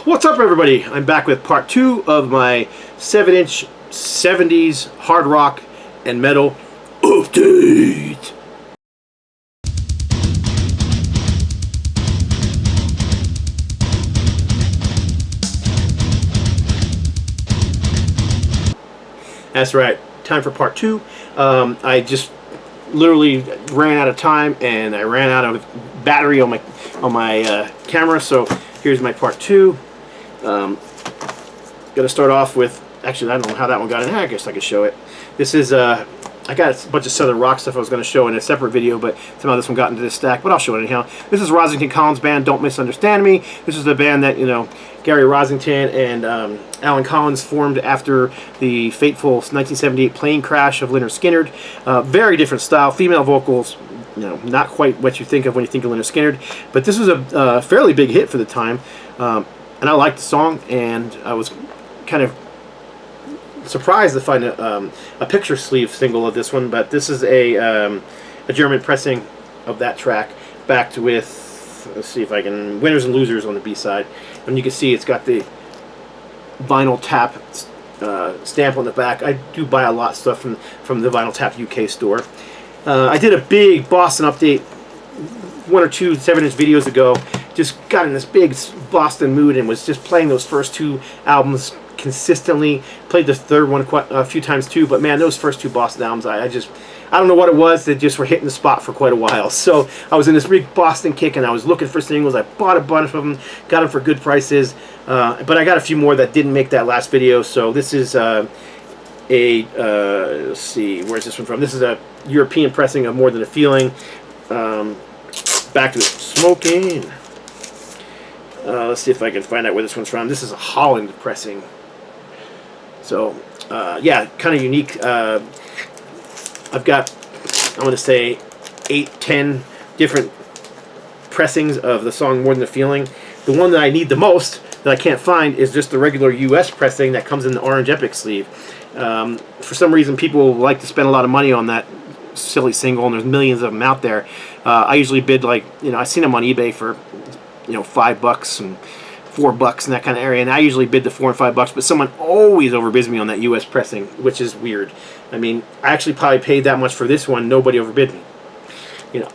What's up, everybody? I'm back with part 2 of my 7-inch 70s hard rock and metal update. That's right, time for part 2. I just literally ran out of time and I ran out of battery on my camera, so here's my part 2. Gonna start off with, actually I don't know how that one got in. I guess I could show it. This is I got a bunch of Southern rock stuff I was going to show in a separate video, but somehow this one got into this stack, but I'll show it anyhow. This is Rosington Collins Band, Don't Misunderstand Me. This is the band that, you know, Gary Rosington and Alan Collins formed after the fateful 1978 plane crash of Lynyrd Skynyrd. Very different style, female vocals, you know, not quite what you think of when you think of Lynyrd Skynyrd, but this was a fairly big hit for the time, and I liked the song, and I was kind of surprised to find a picture sleeve single of this one, but this is a German pressing of that track, backed with, let's see if I can, Winners and Losers on the B-side, and you can see it's got the Vinyl Tap stamp on the back. I do buy a lot of stuff from the Vinyl Tap UK store. I did a big Boston update 1 or 2 7-inch videos ago. Just got in this big Boston mood and was just playing those first 2 albums consistently. Played the third one quite a few times too, but man, those first 2 Boston albums, I don't know what it was, they just were hitting the spot for quite a while. So I was in this big Boston kick and I was looking for singles. I bought a bunch of them, got them for good prices, but I got a few more that didn't make that last video. So this is let's see, where's this one from? This is a European pressing of More Than a Feeling. Back to it. Smoking. Let's see if I can find out where this one's from. This is a Holland pressing. So, yeah, kind of unique. I've got, I'm going to say, 8-10 different pressings of the song More Than a Feeling. The one that I need the most, that I can't find, is just the regular US pressing that comes in the orange Epic sleeve. For some reason, people like to spend a lot of money on that silly single, and there's millions of them out there. I usually bid, like, you know, I've seen them on eBay for, you know, $5 and $4 in that kind of area, and I usually bid the $4 and $5, but someone always overbids me on that US pressing, which is weird. I mean, I actually probably paid that much for this one. Nobody overbid me, you know.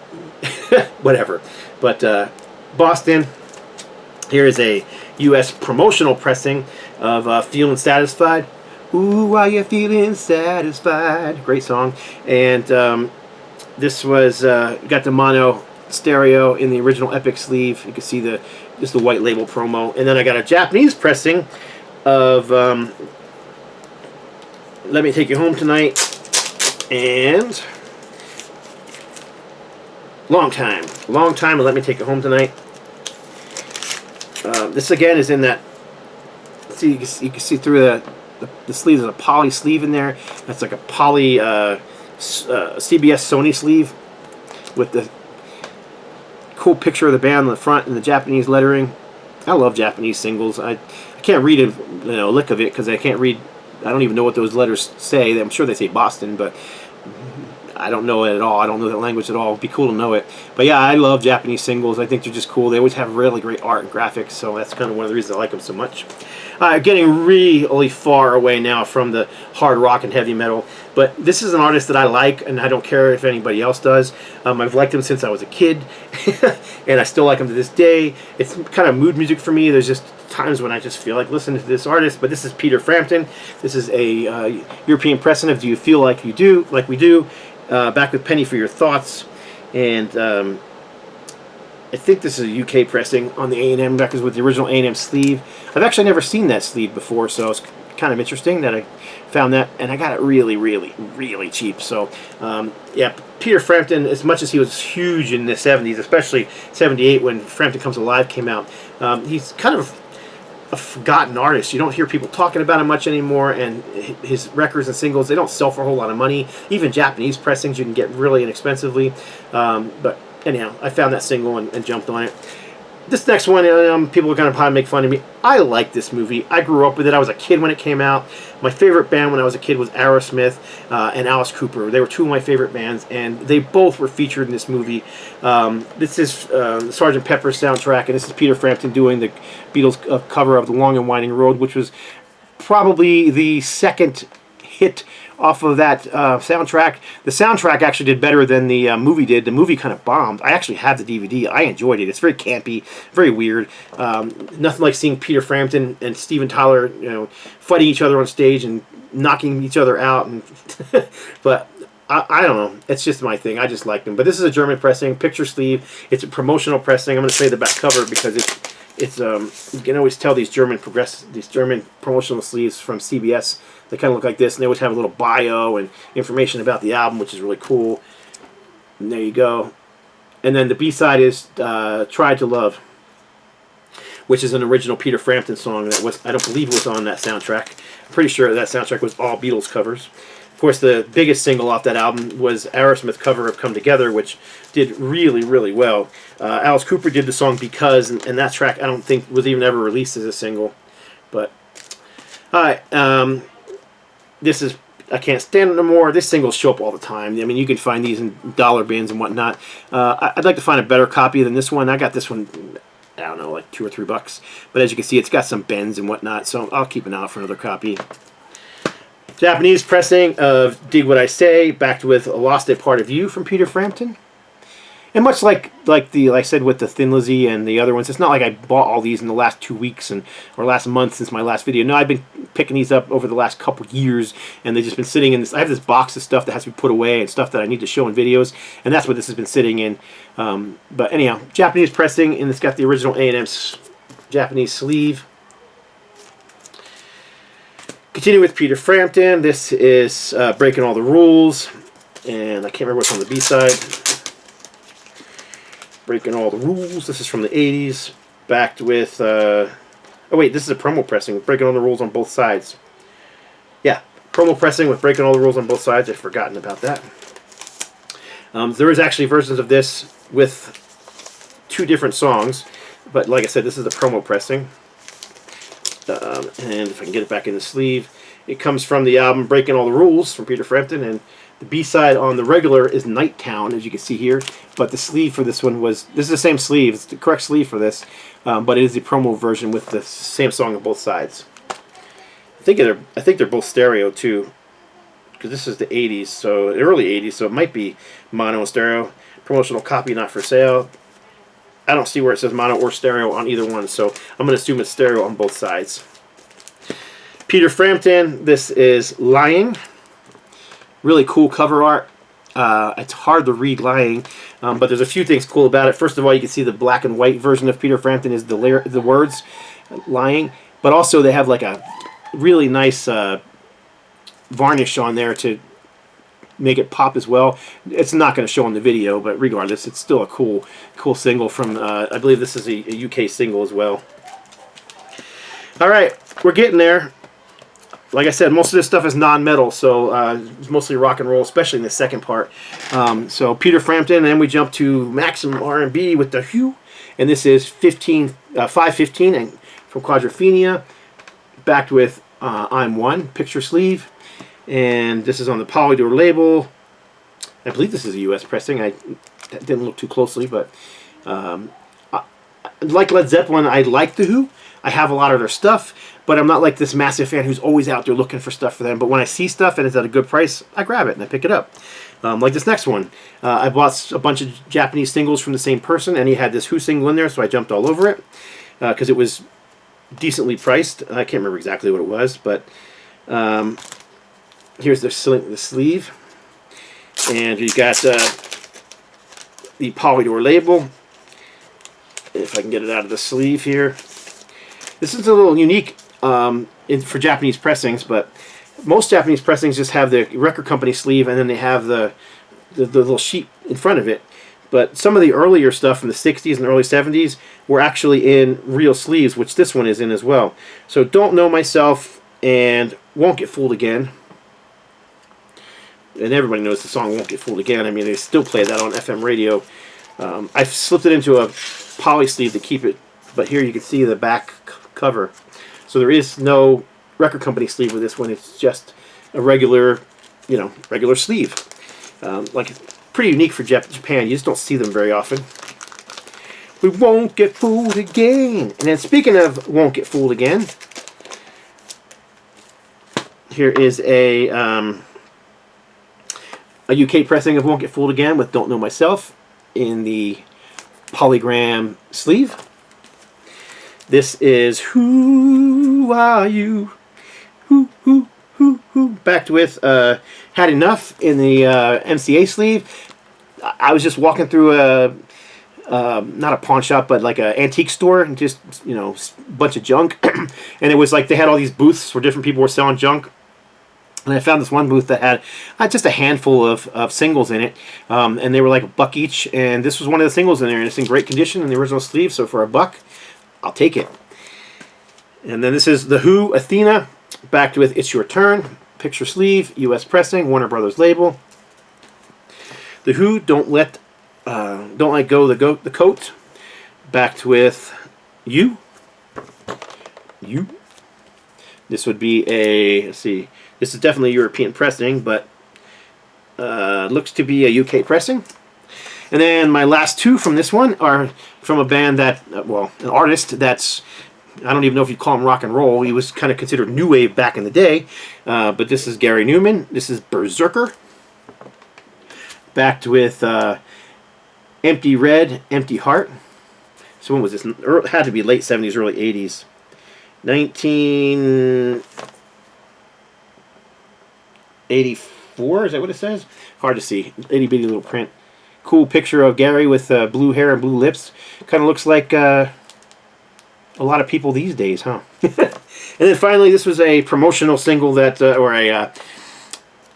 Whatever. But Boston, here is a US promotional pressing of Feeling Satisfied. Ooh, are you feeling satisfied? Great song. And this was got the mono stereo in the original Epic sleeve. You can see just the white label promo. And then I got a Japanese pressing of Let Me Take You Home Tonight and Long Time and Let Me Take You Home Tonight. This again is in that, see, you can see through the sleeve. There's a poly sleeve in there. That's like a poly CBS Sony sleeve with the cool picture of the band on the front and the Japanese lettering. I love Japanese singles. I can't read a lick of it because I can't read. I don't even know what those letters say. I'm sure they say Boston, but I don't know it at all. I don't know that language at all. It'd be cool to know it. But yeah, I love Japanese singles. I think they're just cool. They always have really great art and graphics, so that's kind of one of the reasons I like them so much. Getting really far away now from the hard rock and heavy metal, but this is an artist that I like, and I don't care if anybody else does. I've liked him since I was a kid, and I still like him to this day. It's kind of mood music for me. There's just times when I just feel like listening to this artist, but this is Peter Frampton. This is a European pressing of Do You Feel Like You Do, Like We Do, back with Penny for Your Thoughts, and I think this is a UK pressing on the A&M records with the original A&M sleeve. I've actually never seen that sleeve before, so it's kind of interesting that I found that, and I got it really cheap. So yeah, Peter Frampton, as much as he was huge in the 70s, especially 78 when Frampton Comes Alive came out, he's kind of a forgotten artist. You don't hear people talking about him much anymore, and his records and singles, they don't sell for a whole lot of money. Even Japanese pressings you can get really inexpensively, but anyhow, I found that single and jumped on it. This next one, people are going to probably make fun of me. I like this movie. I grew up with it. I was a kid when it came out. My favorite band when I was a kid was Aerosmith and Alice Cooper. They were two of my favorite bands, and they both were featured in this movie. This is the Sgt. Pepper soundtrack, and this is Peter Frampton doing the Beatles cover of The Long and Winding Road, which was probably the second hit off of that soundtrack. The soundtrack actually did better than the movie did. The movie kind of bombed. I actually have the DVD. I enjoyed it. It's very campy, very weird. Nothing like seeing Peter Frampton and Steven Tyler, fighting each other on stage and knocking each other out. And but I don't know. It's just my thing. I just like them. But this is a German pressing, picture sleeve. It's a promotional pressing. I'm going to say the back cover because it's you can always tell these German promotional sleeves from CBS. They kind of look like this, and they always have a little bio and information about the album, which is really cool. And there you go. And then the B-side is "Tried to Love," which is an original Peter Frampton song that I don't believe was on that soundtrack. I'm pretty sure that soundtrack was all Beatles covers. Of course, the biggest single off that album was Aerosmith's cover of "Come Together," which did really, really well. Alice Cooper did the song "Because," and that track I don't think was even ever released as a single. But all right. This is, I Can't Stand It No More. This singles show up all the time. I mean, you can find these in dollar bins and whatnot. I'd like to find a better copy than this one. I got this one, I don't know, like $2 or $3. But as you can see, it's got some bends and whatnot, so I'll keep an eye out for another copy. Japanese pressing of Dig What I Say, backed with Lost a Part of You from Peter Frampton. And much like I said with the Thin Lizzy and the other ones, it's not like I bought all these in the last 2 weeks or last month since my last video. No, I've been picking these up over the last couple years, and they've just been sitting in this. I have this box of stuff that has to be put away and stuff that I need to show in videos, and that's what this has been sitting in. But anyhow, Japanese pressing, and it's got the original A&M Japanese sleeve. Continue with Peter Frampton. This is Breaking All the Rules, and I can't remember what's on the B-side. Breaking All the Rules. This is from the 80s. Backed with... oh wait, this is a promo pressing with Breaking All the Rules on both sides. Yeah, promo pressing with Breaking All the Rules on both sides. I've forgotten about that. There is actually versions of this with 2 different songs. But like I said, this is the promo pressing. And if I can get it back in the sleeve. It comes from the album Breaking All the Rules from Peter Frampton, and the B-side on the regular is Night Town, as you can see here. But the sleeve for this one this is the same sleeve. It's the correct sleeve for this, but it is the promo version with the same song on both sides. I think they're both stereo too, because this is the 80s, so early 80s, so it might be mono and stereo. Promotional copy not for sale. I don't see where it says mono or stereo on either one, so I'm going to assume it's stereo on both sides. Peter Frampton, this is Lying. Really cool cover art. It's hard to read Lying, but there's a few things cool about it. First of all, you can see the black and white version of Peter Frampton is the words Lying, but also they have like a really nice varnish on there to make it pop as well. It's not going to show in the video, but regardless, it's still a cool single from, I believe this is a UK single as well. All right, we're getting there. Like I said, most of this stuff is non-metal, so it's mostly rock and roll, especially in the second part. So Peter Frampton, and then we jump to maximum R&B with The Who, and this is 515 and from Quadrophenia, backed with I'm One, picture sleeve, and this is on the Polydor label. I believe this is a US pressing. I didn't look too closely, but like Led Zeppelin, I like The Who. I have a lot of their stuff, but I'm not like this massive fan who's always out there looking for stuff for them. But when I see stuff and it's at a good price, I grab it and I pick it up. Like this next one. I bought a bunch of Japanese singles from the same person, and he had this Who single in there, so I jumped all over it because it was decently priced. I can't remember exactly what it was, but here's the sleeve. And you got the Polydor label. If I can get it out of the sleeve here. This is a little unique for Japanese pressings, but most Japanese pressings just have the record company sleeve and then they have the little sheet in front of it. But some of the earlier stuff from the 60s and early 70s were actually in real sleeves, which this one is in as well. So Don't Know Myself and Won't Get Fooled Again. And everybody knows the song Won't Get Fooled Again. I mean, they still play that on FM radio I've slipped it into a poly sleeve to keep it, but here you can see the back cover. So there is no record company sleeve with this one. It's just a regular, regular sleeve. Like, pretty unique for Japan. You just don't see them very often. We won't get fooled again. And then speaking of won't get fooled again, here is a UK pressing of Won't Get Fooled Again with Don't Know Myself in the polygram sleeve. This is Who Are You? Who? Backed with Had Enough in the MCA sleeve. I was just walking through a not a pawn shop, but like an antique store, and just a bunch of junk. And it was like they had all these booths where different people were selling junk. And I found this one booth that had just a handful of singles in it, and they were like $1 each. And this was one of the singles in there, and it's in great condition in the original sleeve. So for $1, I'll take it. And then this is the Who Athena, backed with It's Your Turn, picture sleeve, U.S. pressing, Warner Brothers label. The Who Don't Let Go the Coat, backed with You. This would be a, let's see, this is definitely European pressing, but looks to be a UK pressing. And then my last two from this one are from a band that, well, an artist that's, I don't even know if you'd call him rock and roll. He was kind of considered new wave back in the day. But this is Gary Newman. This is Berserker, backed with Empty Red, Empty Heart. So when was this? It had to be late 70s, early 80s. 1984, is that what it says? Hard to see. Itty bitty little print. Cool picture of Gary with blue hair and blue lips. Kind of looks like a lot of people these days, huh? And then finally, this was a promotional single that,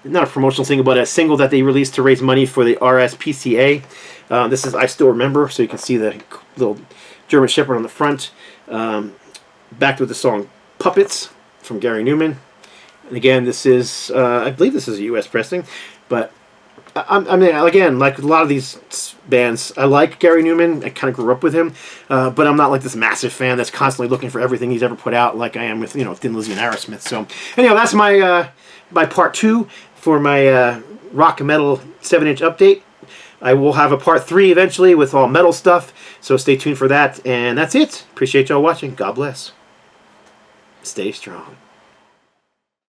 not a promotional single, but a single that they released to raise money for the RSPCA. This is I Still Remember, so you can see the little German Shepherd on the front. Backed with the song Puppets from Gary Newman. And again, this is, I believe this is a U.S. pressing, but I mean, again, like a lot of these bands, I like Gary Newman. I kind of grew up with him, but I'm not like this massive fan that's constantly looking for everything he's ever put out, like I am with Thin Lizzy and Aerosmith. So, anyhow, that's my my part 2 for my rock and metal 7-inch update. I will have a part 3 eventually with all metal stuff, so stay tuned for that. And that's it. Appreciate y'all watching. God bless. Stay strong.